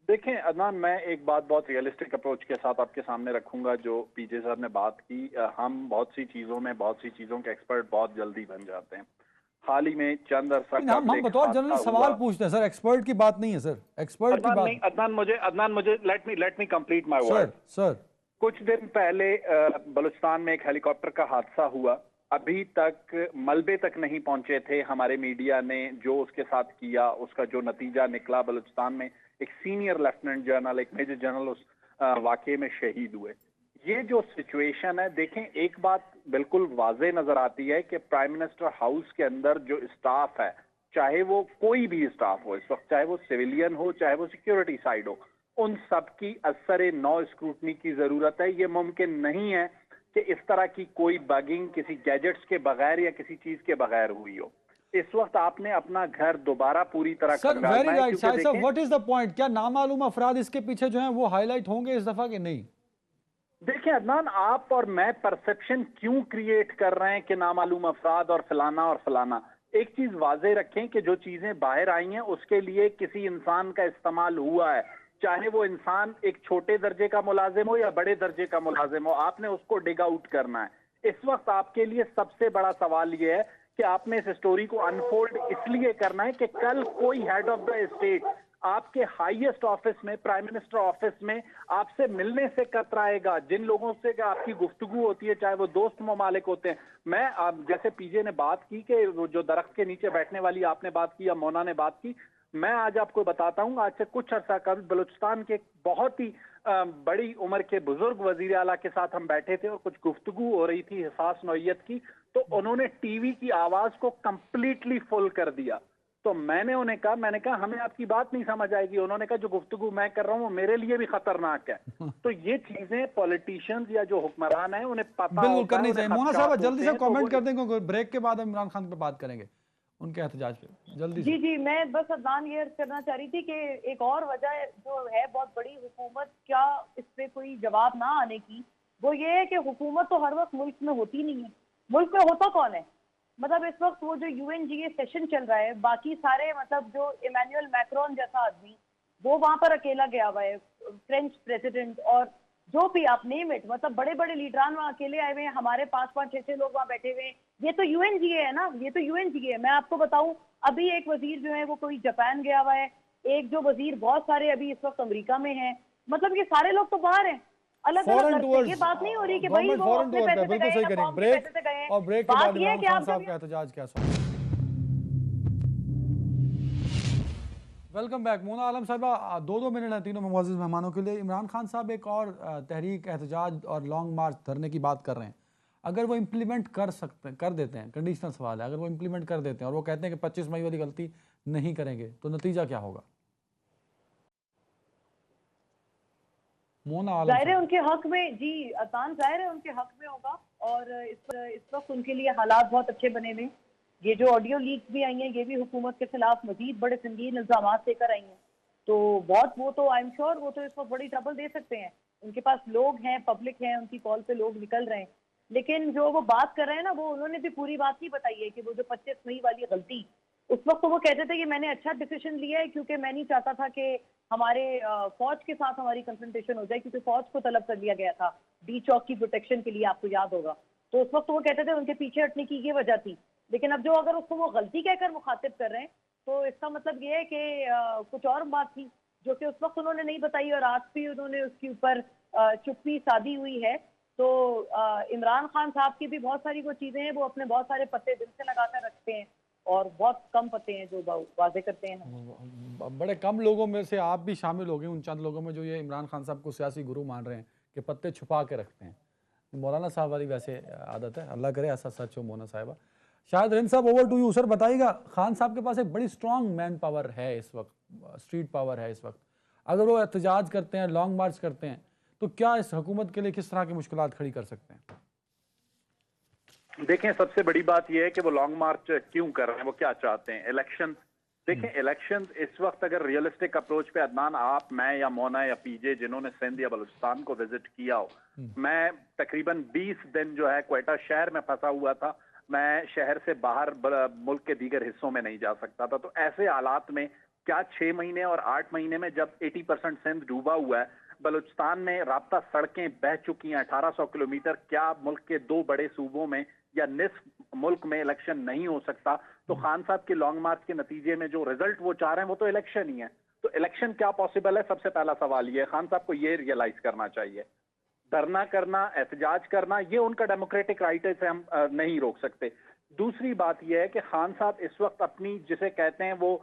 Speaker 4: देखें अदनान, मैं एक बात बहुत रियलिस्टिक अप्रोच के साथ आपके सामने रखूंगा। जो पीजे साहब ने बात की, हम बहुत सी चीज़ों के एक्सपर्ट बहुत जल्दी बन जाते हैं। हाल ही में चंद अरसा
Speaker 1: हम बतौर जर्नलिस्ट सवाल पूछते हैं सर, एक्सपर्ट की बात नहीं है सर, एक्सपर्ट की बात नहीं।
Speaker 4: अदनान मुझे let me complete my word
Speaker 1: sir.
Speaker 4: कुछ दिन पहले बलूचिस्तान में एक हेलीकॉप्टर का हादसा हुआ, अभी तक मलबे तक नहीं पहुंचे थे। हमारे मीडिया ने जो उसके साथ किया, उसका जो नतीजा निकला, बलूचिस्तान में एक सीनियर लेफ्टिनेंट जनरल, एक मेजर जनरल उस वाकये में शहीद हुए। ये जो सिचुएशन है, देखें एक बात बिल्कुल वाज़े नजर आती है कि प्राइम मिनिस्टर हाउस के अंदर जो स्टाफ है, चाहे वो कोई भी स्टाफ हो इस वक्त, चाहे वो सिविलियन हो, चाहे वो सिक्योरिटी साइड हो, उन सब की असर नौ स्क्रूटनी की जरूरत है। ये मुमकिन नहीं है कि इस तरह की कोई बगिंग किसी गैजेट्स के बगैर या किसी चीज के बगैर हुई हो। इस वक्त आपने अपना घर दोबारा पूरी तरह
Speaker 1: सर, वेरी राइट शाहिद साहब, व्हाट इज द पॉइंट? क्या नामालूम अफराद इसके पीछे जो हैं वो हाईलाइट होंगे इस दफा के नहीं?
Speaker 4: देखिए अदनान, आप और मैं परसेप्शन क्यों क्रिएट कर रहे हैं कि नामालूम अफराद और फलाना। एक चीज वाजे रखें कि जो चीजें बाहर आई हैं उसके लिए किसी इंसान का इस्तेमाल हुआ है, चाहे वो इंसान एक छोटे दर्जे का मुलाजिम हो या बड़े दर्जे का मुलाजिम हो, आपने उसको डिग आउट करना है। इस वक्त आपके लिए सबसे बड़ा सवाल ये है कि आपने इस स्टोरी को अनफोल्ड इसलिए करना है कि कल कोई हेड ऑफ द स्टेट आपके हाईएस्ट ऑफिस में, प्राइम मिनिस्टर ऑफिस में आपसे मिलने से कतराएगा। जिन लोगों से आपकी गुफ्तगू होती है, चाहे वो दोस्त ममालिक होते हैं। मैं जैसे पीजे ने बात की कि जो दरख्त के नीचे बैठने वाली आपने बात की या मोना ने बात की, मैं आज आपको बताता हूं, आज से कुछ अर्सा कबल बलूचिस्तान के बहुत ही बड़ी उम्र के बुजुर्ग वजीर आला के साथ हम बैठे थे और कुछ गुफ्तगू हो रही थी हिसास नौइयत की, तो उन्होंने टीवी की आवाज को कंप्लीटली फुल कर दिया। तो मैंने कहा हमें आपकी बात नहीं समझ आएगी। उन्होंने कहा जो गुफ्तगू मैं कर रहा हूँ वो मेरे लिए भी खतरनाक है। तो ये चीजें पॉलिटिशियंस या जो हुक्मरान है उन्हें पता
Speaker 1: बिल्कुल करनी चाहिए। मोना साहब जल्दी से कमेंट कर देंगे, ब्रेक के बाद हम इमरान खान पे बात करेंगे, उनके एहतजाज पे जल्दी से।
Speaker 3: जी, मैं बस अदनान ये करना चाह रही थी कि एक और वजह जो है बहुत बड़ी हुकूमत क्या इस पे कोई जवाब ना आने की, वो ये है कि हुकूमत तो हर वक्त मुल्क में होती नहीं है। मुल्क में होता कौन है? मतलब इस वक्त वो जो UNGA सेशन चल रहा है, बाकी सारे मतलब जो इमैनुअल मैक्रोन जैसा आदमी वो वहां पर अकेला गया हुआ है, फ्रेंच प्रेसिडेंट और जो भी आप नेम इट, मतलब बड़े बड़े लीडरान वहाँ अकेले आए हुए हैं, हमारे 5-5, 6-6 लोग वहाँ बैठे हुए हैं। ये तो यूएनजीए है ना, ये तो यूएनजीए है। मैं आपको बताऊं, अभी एक वजीर जो है वो कोई जापान गया हुआ है, एक जो वजीर बहुत सारे अभी इस वक्त अमेरिका में हैं, मतलब ये सारे लोग तो बाहर हैं, अलग अलग
Speaker 1: फॉरेन
Speaker 3: घर से।
Speaker 1: टूर्स,
Speaker 3: ये बात नहीं हो रही कि भाई
Speaker 1: गवर्नमेंट
Speaker 3: वो
Speaker 1: फॉरेन
Speaker 3: अपने
Speaker 1: टूर पे,
Speaker 3: पैसे से
Speaker 1: बिल्कुल
Speaker 3: गए
Speaker 1: सही
Speaker 3: हैं,
Speaker 1: करेंगे।
Speaker 3: कौम के
Speaker 1: ब्रेक,
Speaker 3: पैसे से गए हैं।
Speaker 1: और ब्रेक के
Speaker 3: बात
Speaker 1: बाद
Speaker 3: ये है
Speaker 1: इमरान
Speaker 3: कि
Speaker 1: खान
Speaker 3: आप
Speaker 1: साहब
Speaker 3: जब
Speaker 1: का एहतजाज क्या सुना। वेलकम बैक मोना आलम साहबा। 2-2 मिनट है तीनों मुअज़्ज़िज़ मेहमानों के लिए। इमरान खान साहब एक और तहरीक एहतजाज और लॉन्ग मार्च धरने की बात कर रहे हैं। अगर वो इम्प्लीमेंट कर देते हैं, कंडीशनल सवाल है, अगर वो इम्प्लीमेंट कर देते हैं और वो कहते हैं कि 25 मई वाली गलती नहीं करेंगे, तो नतीजा क्या होगा? मोना आलम
Speaker 3: जाहिर है
Speaker 1: साहब।
Speaker 3: उनके हक में, जी अतान, जाहिर है उनके हक में होगा। और इस वक्त उनके लिए हालात बहुत अच्छे बने हुए। ये जो ऑडियो लीक भी आई हैं, ये भी हुकूमत के खिलाफ मजीद बड़े संगीन इल्जाम लेकर आई हैं। तो बहुत, वो तो आई एम श्योर वो तो इस वक्त बड़ी ट्रबल दे सकते हैं। उनके पास लोग हैं, पब्लिक है, उनकी कॉल पे लोग निकल रहे हैं। लेकिन जो वो बात कर रहे हैं ना, वो उन्होंने भी पूरी बात नहीं बताई है कि वो जो 25 मई वाली गलती, उस वक्त तो वो कहते थे कि मैंने अच्छा डिसीजन लिया है क्योंकि मैं नहीं चाहता था कि हमारे फौज के साथ हमारी कंफ्रंटेशन हो जाए, क्योंकि फौज को तलब कर लिया गया था डी चौक की प्रोटेक्शन के लिए, आपको याद होगा। तो उस वक्त वो कहते थे उनके पीछे हटने की ये वजह थी। लेकिन अब जो अगर उसको वो गलती कहकर मुखातिब कर रहे हैं, तो इसका मतलब ये है कि कुछ और बात थी जो कि उस वक्त उन्होंने नहीं बताई, और आज भी उन्होंने उसके ऊपर चुप्पी साधी हुई है। तो इमरान खान साहब की भी बहुत सारी वो चीजें हैं, वो अपने बहुत सारे पत्ते दिल से लगाकर रखते हैं, और बहुत कम पत्ते हैं जो वाजे करते हैं।
Speaker 1: बड़े कम लोगों में से आप भी शामिल हो गए उन चंद लोगों में जो ये इमरान खान साहब को सियासी गुरु मान रहे हैं कि पत्ते छुपा के रखते हैं। मौलाना साहब वाली वैसे आदत है, अल्लाह करे ऐसा सच हो। मोना साहिबा, शायद रिंद साहब, ओवर टू यू सर। बताइएगा, खान साहब के पास एक बड़ी स्ट्रॉन्ग मैन पावर है इस वक्त, स्ट्रीट पावर है इस वक्त। अगर वो एहतजाज करते हैं, लॉन्ग मार्च करते हैं, तो क्या इस हुकूमत के लिए किस तरह की मुश्किलात खड़ी कर सकते हैं?
Speaker 4: देखें, सबसे बड़ी बात यह है कि वो लॉन्ग मार्च क्यों कर रहे हैं, वो क्या चाहते हैं। इलेक्शन, देखें इलेक्शन इस वक्त अगर रियलिस्टिक अप्रोच पे, अदनान आप, मैं या मोना या पीजे जिन्होंने सिंध या बलूचिस्तान को विजिट किया हो, मैं तकरीबन 20 दिन जो है क्वेटा शहर में फंसा हुआ था। मैं शहर से बाहर मुल्क के दीगर हिस्सों में नहीं जा सकता था। तो ऐसे हालात में क्या 6 महीने और 8 महीने में जब 80% सिंध डूबा हुआ है, बलूचिस्तान में राब्ता सड़कें बह चुकी हैं 1800 किलोमीटर, क्या मुल्क के 2 बड़े सूबों में या निस्फ मुल्क में इलेक्शन नहीं हो सकता? तो खान साहब के लॉन्ग मार्च के नतीजे में जो रिजल्ट वो चाह रहे हैं वो तो इलेक्शन ही है। तो इलेक्शन क्या पॉसिबल है? सबसे पहला सवाल ये है, खान साहब को ये रियलाइज करना चाहिए। धरना करना, एहतजाज करना, ये उनका डेमोक्रेटिक राइट है, इसे हम नहीं रोक सकते। दूसरी बात यह है कि खान साहब इस वक्त अपनी, जिसे कहते हैं वो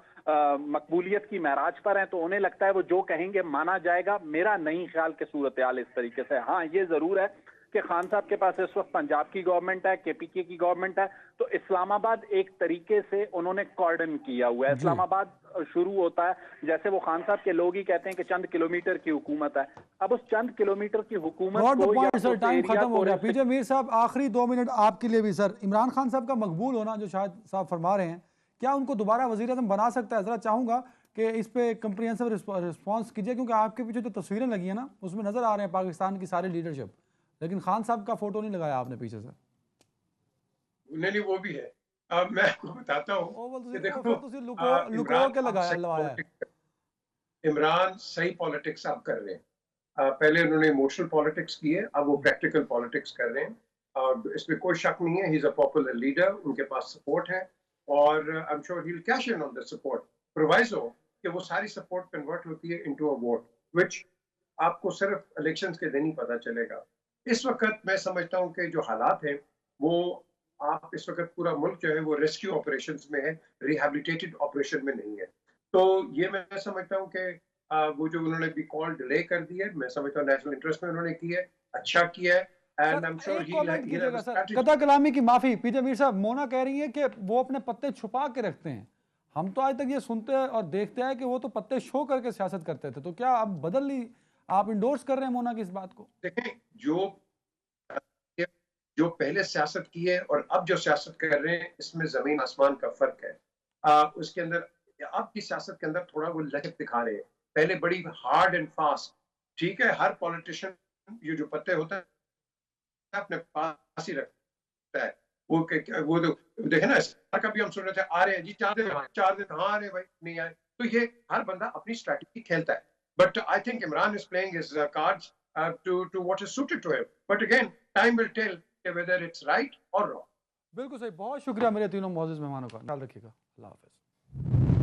Speaker 4: मकबूलियत की महराज पर हैं, तो उन्हें लगता है वो जो कहेंगे माना जाएगा। मेरा नहीं ख्याल कि सूरत हाल इस तरीके से। हाँ, ये जरूर है कि खान साहब के पास इस वक्त पंजाब की गवर्नमेंट है, केपीके की गवर्नमेंट है, तो इस्लामाबाद एक तरीके से उन्होंने कॉर्डन किया हुआ है। इस्लामाबाद शुरू होता है, जैसे वो खान साहब के लोग ही कहते हैं कि चंद किलोमीटर की हुकूमत है। अब उस चंद किलोमीटर की हुकूमत को,
Speaker 1: सर टाइम खत्म हो गया। पीजे मीर साहब, आखिरी 2 मिनट आपके लिए भी सर। इमरान खान साहब का मकबूल होना जो शायद साहब फरमा रहे हैं, क्या उनको दोबारा वजीर आज़म बना सकता है? जरा चाहूंगा कि इस पे कंप्रिहेंसिव रिस्पॉन्स कीजिए, क्योंकि आपके पीछे जो तस्वीरें लगी हैं ना, उसमें नजर आ रहे हैं पाकिस्तान की सारी लीडरशिप, लेकिन खान साहब का फोटो नहीं लगाया आपने पीछे से।
Speaker 2: नहीं, वो भी है। अब मैं आपको बताता हूँ कि देखो, इमरान सही पॉलिटिक्स अब कर रहे हैं। पहले उन्होंने इमोशनल पॉलिटिक्स की है, अब वो प्रैक्टिकल पॉलिटिक्स कर रहे हैं। इसमें कोई शक नहीं है, he is a popular leader, उनके पास सपोर्ट है, और I am sure he will cash in on the support, proviso कि वो सारी सपोर्ट कन्वर्ट होती है इनटू अ वोट, व्हिच आपको सिर्फ इलेक्शंस के दिन ही पता चलेगा। इस वक्त मैं समझता हूँ कि जो हालात हैं वो, आप इस वक्त पूरा मुल्क जो है वो रेस्क्यू ऑपरेशंस में है, रिहैबिलिटेटेड ऑपरेशन में नहीं है। तो ये मैं समझता हूँ कि वो जो उन्होंने भी कॉल डिले कर दी है, मैं समझता हूँ नेशनल इंटरेस्ट में उन्होंने की है, अच्छा किया है। एंड आई एम श्योर ही
Speaker 1: कथा कलामी की माफी। पीजे मीर साहब, मोना कह रही है कि वो अपने पत्ते छुपा के रखते हैं। हम तो आज तक ये सुनते हैं और देखते हैं कि वो तो पत्ते शो करके सियासत करते थे, तो क्या अब बदल ली, आप इंडोर्स कर रहे हैं मोना की इस बात को?
Speaker 2: देखें, जो पहले सियासत की है और अब जो सियासत कर रहे हैं, इसमें जमीन आसमान का फर्क है। उसके अंदर, अब की सियासत के अंदर थोड़ा वो लचक दिखा रहे हैं। पहले बड़ी हार्ड एंड फास्ट, ठीक है, हर पॉलिटिशियन ये जो पत्ते होते हैं अपने पास ही रखता है। वो तो देखे ना, कभी हम सुन रहे थे आ रहे हैं जी 4 दिन, हाँ आ रहे भाई, नहीं आए। तो ये हर बंदा अपनी स्ट्रैटेजी खेलता है। But I think Imran is playing his cards to what is suited to him. But again, time will tell whether it's right or wrong.
Speaker 1: बिल्कुल सही, बहुत शुक्रिया मेरे तीनों मौजूद मेहमानों का, ख्याल रखिएगा, अल्लाह हाफिज़।